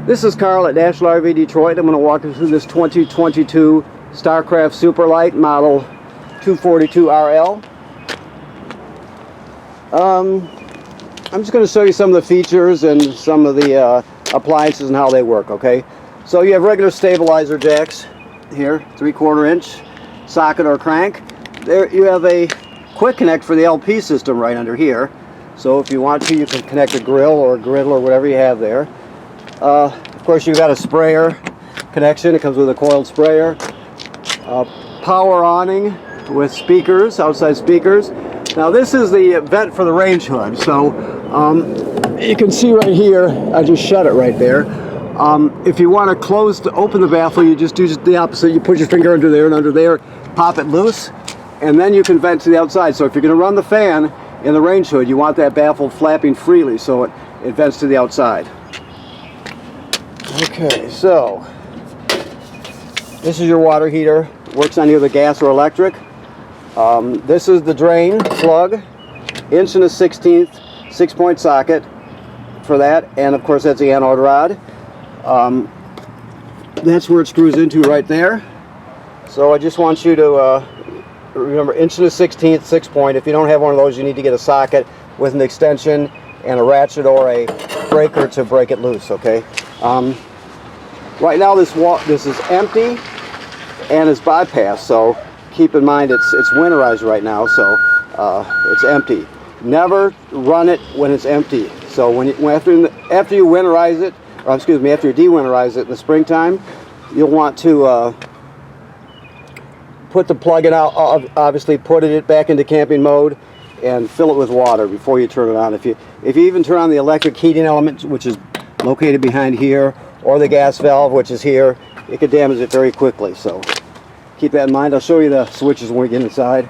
This is Carl at National RV Detroit. I'm going to walk you through this 2022 Starcraft Super Lite model 242RL. I'm just going to show you some of the features and some of the appliances and how they work, okay? So you have regular stabilizer jacks here, 3/4 inch socket or crank. There you have a quick connect for the LP system right under here. So if you want to, you can connect a grill or a griddle or whatever you have there. Of course, you've got a sprayer connection. It comes with a coiled sprayer. Power awning with speakers, outside speakers. Now this is the vent for the range hood. So you can see right here, I just shut it right there. If you want to open the baffle, you just do the opposite. You put your finger under there and under there, pop it loose, and then you can vent to the outside. So if you're going to run the fan in the range hood, you want that baffle flapping freely so it vents to the outside. Okay, so this is your water heater. Works on either gas or electric. This is the drain plug, 1 1/16 6-point socket for that, and of course that's the anode rod. That's where it screws into right there. So I just want you to remember 1 1/16 6-point. If you don't have one of those, you need to get a socket with an extension and a ratchet or a breaker to break it loose, okay? Right now this is empty and it's bypassed, so keep in mind it's winterized right now, so it's empty. Never run it when it's empty. So after you winterize it, or excuse me, after you de-winterize it in the springtime, you'll want to put the plug in out, obviously put it back into camping mode and fill it with water before you turn it on. If you even turn on the electric heating element, which is located behind here, or the gas valve, which is here, it could damage it very quickly. So keep that in mind. I'll show you the switches when we get inside.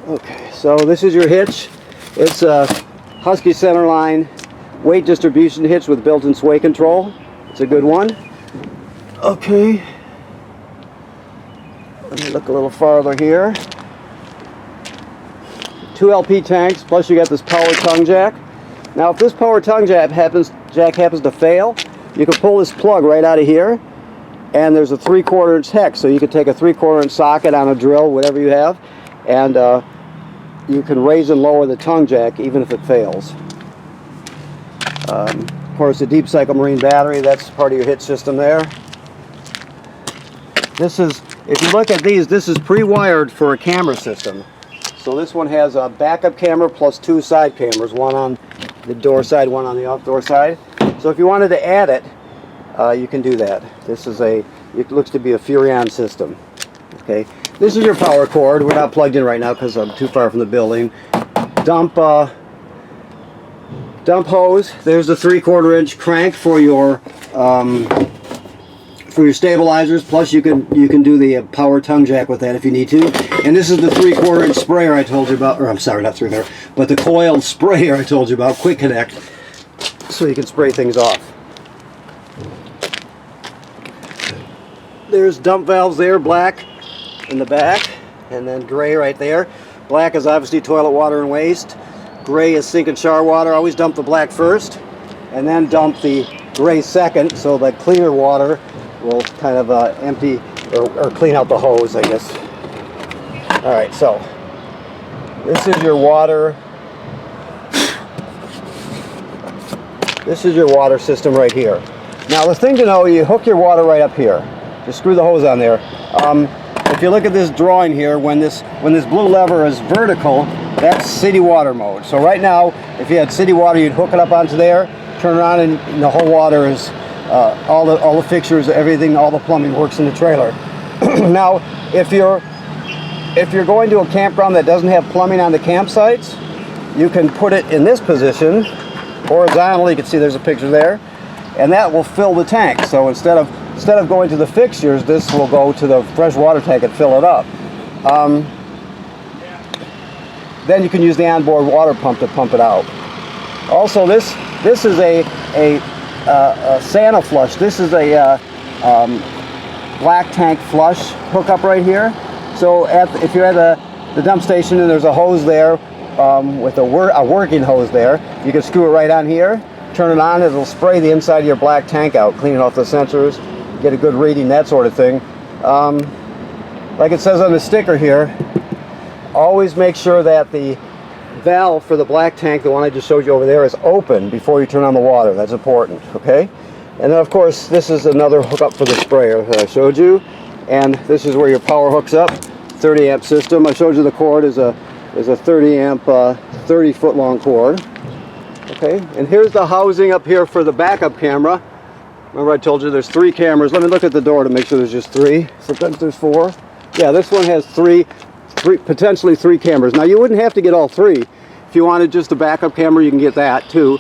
Okay, so this is your hitch. It's a Husky centerline weight distribution hitch with built-in sway control. It's a good one. Okay, let me look a little farther here. 2 LP tanks, plus you got this power tongue jack. Now if this power tongue jack happens to fail, you can pull this plug right out of here, and there's a 3/4 inch hex, so you can take a 3/4 inch socket on a drill, whatever you have, and you can raise and lower the tongue jack even if it fails. Of course, the deep cycle marine battery, that's part of your hitch system there. This is, if you look at these, this is pre-wired for a camera system. So this one has a backup camera plus 2 side cameras, one on the door side, one on the outdoor side. So if you wanted to add it, you can do that. This is it looks to be a Furrion system. Okay, this is your power cord. We're not plugged in right now because I'm too far from the building. Dump hose. There's the 3/4 inch crank for your stabilizers. Plus you can do the power tongue jack with that if you need to. And this is the 3/4 inch sprayer I told you about, or I'm sorry, not 3/4, but the coiled sprayer I told you about, quick connect, so you can spray things off. There's dump valves there, black in the back, and then gray right there. Black is obviously toilet water and waste. Gray is sink and shower water. Always dump the black first, and then dump the gray second, so the cleaner water will kind of empty or clean out the hose, I guess. Alright, so this is your water. This is your water system right here. Now the thing to know, you hook your water right up here. Just screw the hose on there. If you look at this drawing here, when this blue lever is vertical, that's city water mode. So right now, if you had city water, you'd hook it up onto there, turn it on, and the whole water is all the fixtures, everything, all the plumbing works in the trailer. Now, if you're going to a campground that doesn't have plumbing on the campsites, you can put it in this position, horizontally. You can see there's a picture there, and that will fill the tank. So instead of going to the fixtures, this will go to the fresh water tank and fill it up. Then you can use the onboard water pump to pump it out. Also, this is a Santa flush. This is a black tank flush hookup right here. So if you're at the dump station and there's a hose there with a working hose there, you can screw it right on here, turn it on, it'll spray the inside of your black tank out, cleaning off the sensors, get a good reading, that sort of thing. Like it says on the sticker here, always make sure that the valve for the black tank, the one I just showed you over there, is open before you turn on the water. That's important, okay? And then of course this is another hookup for the sprayer that I showed you, and this is where your power hooks up. 30 amp system. I showed you the cord is a 30 amp 30 foot long cord. Okay, and here's the housing up here for the backup camera. Remember I told you there's 3 cameras. Let me look at the door to make sure there's just 3. Sometimes there's 4. Yeah, this one has potentially 3 cameras. Now you wouldn't have to get all 3. If you wanted just a backup camera, you can get that too.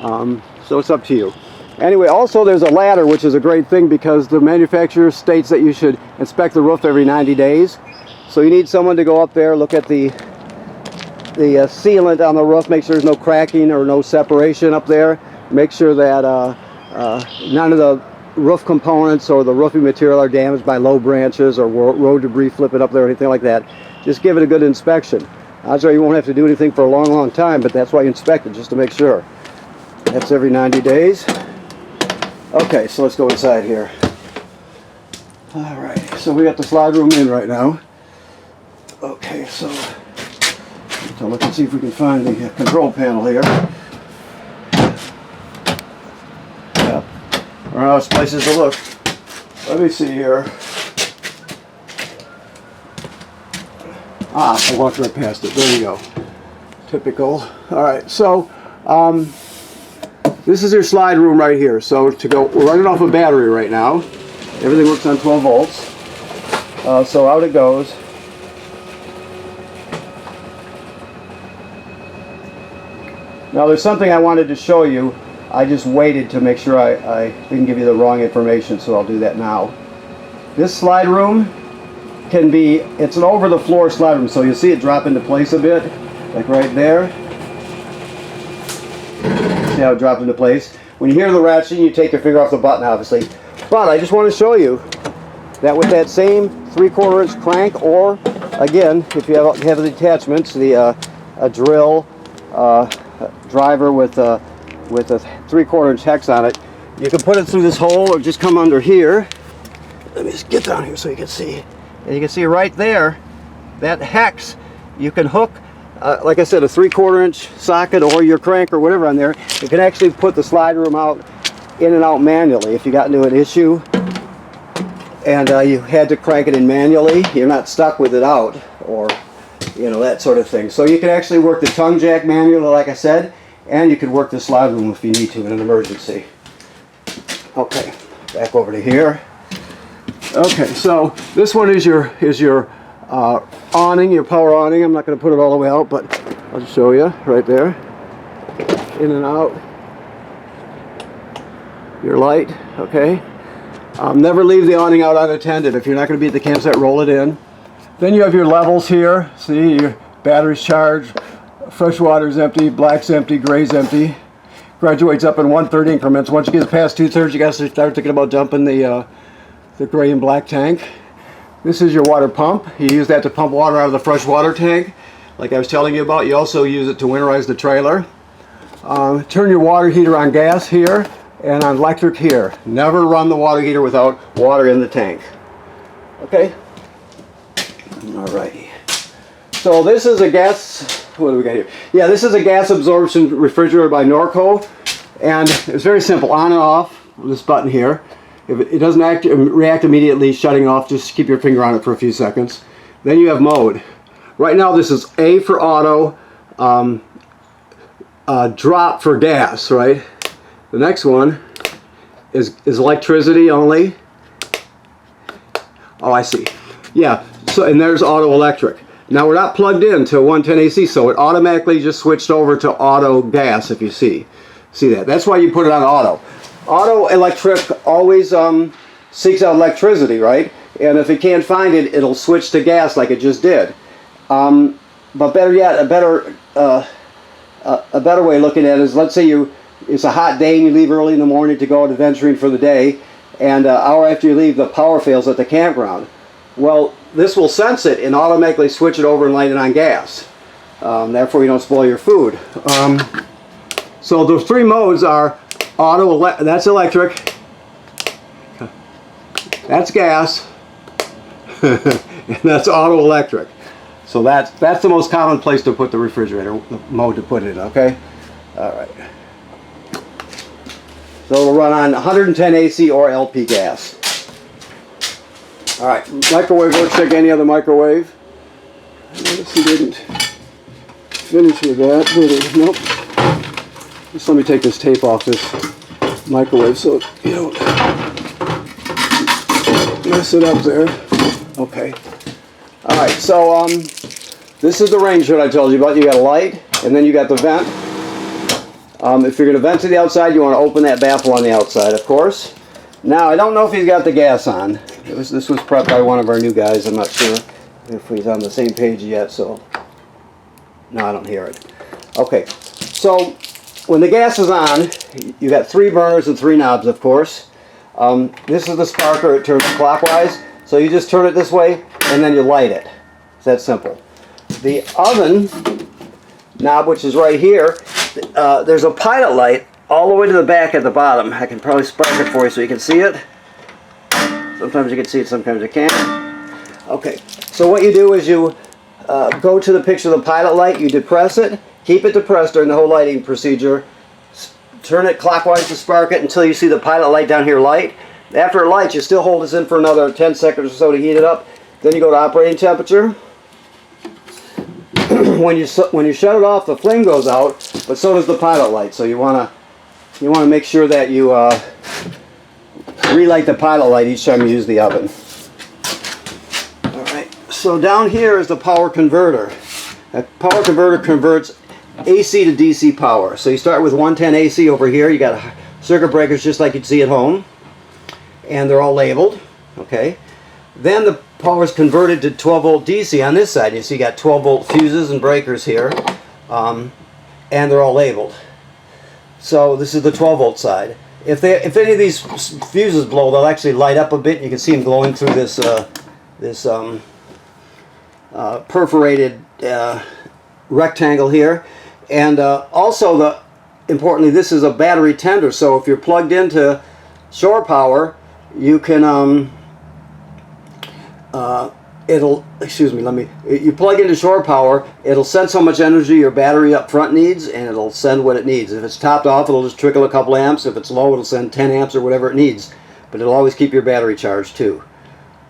So it's up to you. Anyway, also there's a ladder, which is a great thing because the manufacturer states that you should inspect the roof every 90 days. So you need someone to go up there, look at the sealant on the roof, make sure there's no cracking or no separation up there. Make sure that none of the roof components or the roofing material are damaged by low branches or road debris flipping up there or anything like that. Just give it a good inspection. I'm sure you won't have to do anything for a long, long time, but that's why you inspect it, just to make sure. That's every 90 days. Okay, so let's go inside here. Alright, so we got the slide room in right now. Okay, so look and see if we can find the control panel here. Yeah, there are nice places to look. Let me see here. Ah, I walked right past it. There you go. Typical. Alright, so this is your slide room right here. So to go, we're running off a battery right now. Everything works on 12 volts. So out it goes. Now there's something I wanted to show you. I just waited to make sure I didn't give you the wrong information, so I'll do that now. This slide room can be, it's an over the floor slide room, so you'll see it drop into place a bit, like right there. See how it dropped into place? When you hear the ratcheting, you take your finger off the button, obviously. But I just want to show you that with that same 3/4 inch crank, or again, if you have the attachments, a drill, driver with a 3/4 inch hex on it, you can put it through this hole or just come under here. Let me just get down here so you can see. And you can see right there, that hex, you can hook, like I said, a 3/4 inch socket or your crank or whatever on there. You can actually put the slide room out, in and out manually. If you got into an issue and you had to crank it in manually, you're not stuck with it out, or you know, that sort of thing. So you can actually work the tongue jack manually, like I said, and you can work the slide room if you need to in an emergency. Okay, back over to here. Okay, so this one is your awning, your power awning. I'm not going to put it all the way out, but I'll just show you right there. In and out. Your light, okay. Never leave the awning out unattended. If you're not going to be at the campsite, roll it in. Then you have your levels here. See, your battery's charged, fresh water's empty, black's empty, gray's empty. Graduates up in 1/3 increments. Once you get past 2/3, you got to start thinking about dumping the gray and black tank. This is your water pump. You use that to pump water out of the fresh water tank, like I was telling you about. You also use it to winterize the trailer. Turn your water heater on gas here and on electric here. Never run the water heater without water in the tank. Okay? Alrighty. So this is a gas, what do we got here? Yeah, this is a gas absorption refrigerator by Norco, and it's very simple, on and off, this button here. If it doesn't react immediately, shutting off, just keep your finger on it for a few seconds. Then you have mode. Right now this is A for auto, drop for gas, right? The next one is electricity only. Oh, I see. Yeah, so, and there's auto electric. Now we're not plugged in to 110 AC, so it automatically just switched over to auto gas, if you see that. That's why you put it on auto. Auto electric always seeks out electricity, right? And if it can't find it, it'll switch to gas like it just did. But better yet, a better way of looking at it is, let's say it's a hot day and you leave early in the morning to go out adventuring for the day, and an hour after you leave, the power fails at the campground. Well, this will sense it and automatically switch it over and light it on gas. Therefore, you don't spoil your food. So the 3 modes are That's electric. That's gas. And that's auto electric. So that's the most common place to put the refrigerator, the mode to put it in, okay? All right. So it'll run on 110 AC or LP gas. All right, microwave, let's check any other microwave. Notice he didn't finish with that, did he? Nope. Just let me take this tape off this microwave so you don't mess it up there. Okay. All right, so this is the range hood I told you about. You got a light, and then you got the vent. If you're going to vent to the outside, you want to open that baffle on the outside, of course. Now, I don't know if he's got the gas on. This was prepped by one of our new guys. I'm not sure if he's on the same page yet, so... No, I don't hear it. Okay, so when the gas is on, you got 3 burners and 3 knobs, of course. This is the sparker. It turns clockwise. So you just turn it this way, and then you light it. It's that simple. The oven knob, which is right here, there's a pilot light all the way to the back at the bottom. I can probably spark it for you so you can see it. Sometimes you can see it, sometimes you can't. Okay, so what you do is you go to the picture of the pilot light, you depress it, keep it depressed during the whole lighting procedure, turn it clockwise to spark it until you see the pilot light down here light. After it lights, you still hold this in for another 10 seconds or so to heat it up. Then you go to operating temperature. When you shut it off, the flame goes out, but so does the pilot light. So you want to make sure that you relight the pilot light each time you use the oven. All right. So down here is the power converter. That power converter converts AC to DC power. So you start with 110 AC over here. You got circuit breakers just like you'd see at home, and they're all labeled. Okay. Then the power is converted to 12 volt DC on this side. You see you got 12 volt fuses and breakers here, and they're all labeled. So this is the 12 volt side. If any of these fuses blow, they'll actually light up a bit. You can see them glowing through this perforated rectangle here. And also, importantly, this is a battery tender. So if you're plugged into shore power, you can you plug into shore power, it'll send so much energy your battery up front needs, and it'll send what it needs. If it's topped off, it'll just trickle a couple amps. If it's low, it'll send 10 amps or whatever it needs. But it'll always keep your battery charged too.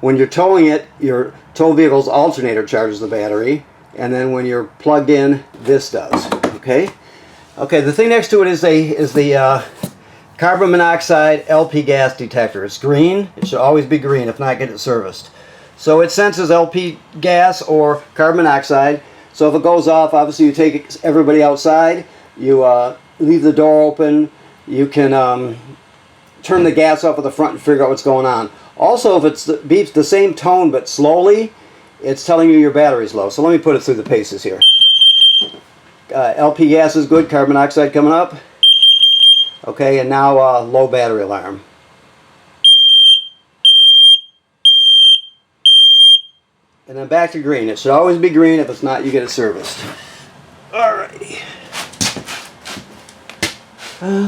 When you're towing it, your tow vehicle's alternator charges the battery, and then when you're plugged in, this does. Okay. Okay. The thing next to it is the carbon monoxide LP gas detector. It's green. It should always be green. If not, get it serviced. So it senses LP gas or carbon monoxide. So if it goes off, obviously you take everybody outside. You leave the door open. You can turn the gas off at the front and figure out what's going on. Also, if it beeps the same tone but slowly, it's telling you your battery's low. So let me put it through the paces here. LP gas is good. Carbon monoxide coming up. Okay, and now low battery alarm. And then back to green. It should always be green. If it's not, you get it serviced. Alrighty.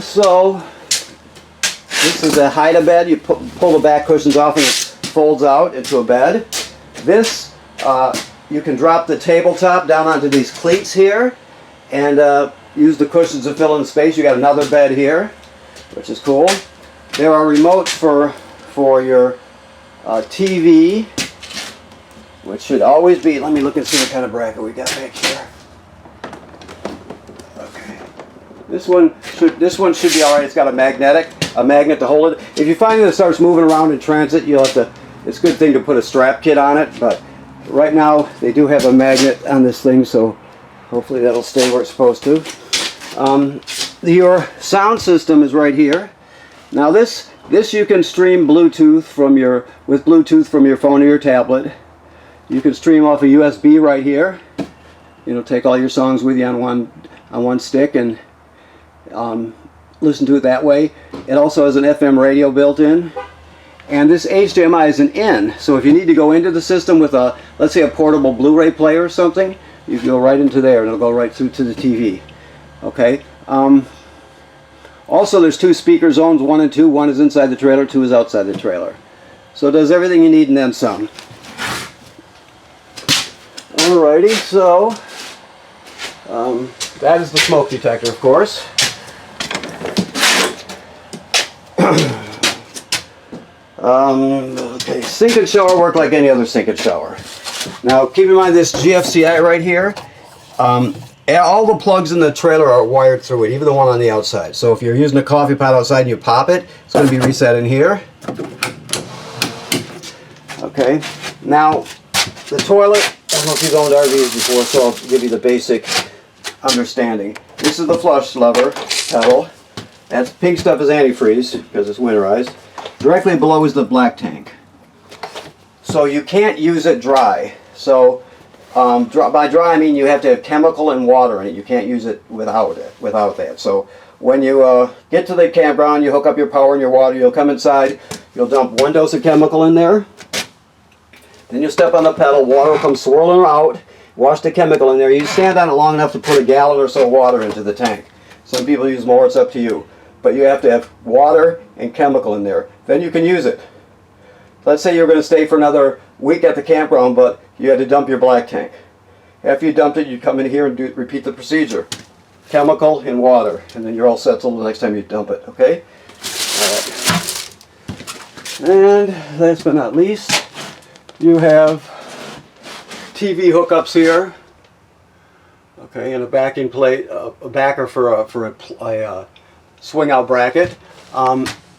So, this is a hide-a-bed. You pull the back cushions off and it folds out into a bed. This, you can drop the tabletop down onto these cleats here and use the cushions to fill in space. You got another bed here, which is cool. There are remotes for your TV, which should always be, let me look and see what kind of bracket we got back here. Okay. This one should be alright. It's got a magnet to hold it. If you find that it starts moving around in transit, you'll have to, it's a good thing to put a strap kit on it, but right now they do have a magnet on this thing, so hopefully that'll stay where it's supposed to. Your sound system is right here. Now this you can stream Bluetooth with Bluetooth from your phone or your tablet. You can stream off a USB right here. Take all your songs with you on one stick and listen to it that way. It also has an FM radio built in. And this HDMI is an in, so if you need to go into the system with let's say a portable Blu-ray player or something, you can go right into there and it'll go right through to the TV. Okay. Also, there's 2 speaker zones, 1 and 2. 1 is inside the trailer, 2 is outside the trailer. So it does everything you need and then some. Alrighty, so that is the smoke detector, of course. Okay, sink and shower work like any other sink and shower. Now, keep in mind this GFCI right here. All the plugs in the trailer are wired through it, even the one on the outside. So if you're using a coffee pot outside and you pop it, it's going to be reset in here. Okay, now the toilet, I don't know if you've owned RVs before, so I'll give you the basic understanding. This is the flush lever pedal. That pink stuff is antifreeze because it's winterized. Directly below is the black tank. So you can't use it dry. So by dry I mean you have to have chemical and water in it. You can't use it without that. So when you get to the campground, you hook up your power and your water, you'll come inside, you'll dump 1 dose of chemical in there. Then you'll step on the pedal, water will come swirling out, wash the chemical in there. You stand on it long enough to put a gallon or so of water into the tank. Some people use more, it's up to you. But you have to have water and chemical in there. Then you can use it. Let's say you're going to stay for another week at the campground, but you had to dump your black tank. After you dumped it, you come in here and repeat the procedure. Chemical and water, and then you're all set till the next time you dump it, okay? All right. And last but not least, you have TV hookups here, okay, and a backing plate, a backer for a swing out bracket.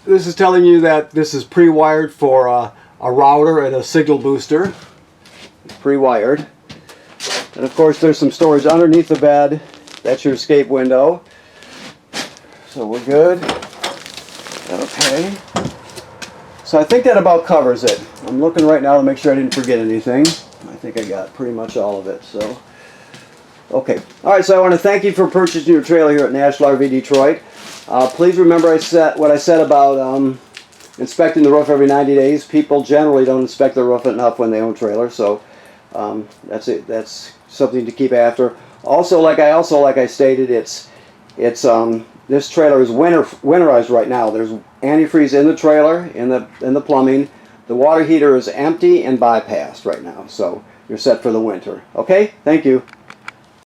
This is telling you that this is pre-wired for a router and a signal booster. Pre-wired. And of course there's some storage underneath the bed. That's your escape window. So we're good. Okay. So I think that about covers it. I'm looking right now to make sure I didn't forget anything. I think I got pretty much all of it. So, okay. All right, so I want to thank you for purchasing your trailer here at National RV Detroit. Please remember what I said about inspecting the roof every 90 days. People generally don't inspect their roof enough when they own trailers, so that's it. That's something to keep after. Also, like I stated, this trailer is winterized right now. There's antifreeze in the trailer, in the plumbing. The water heater is empty and bypassed right now, so you're set for the winter. Okay, thank you.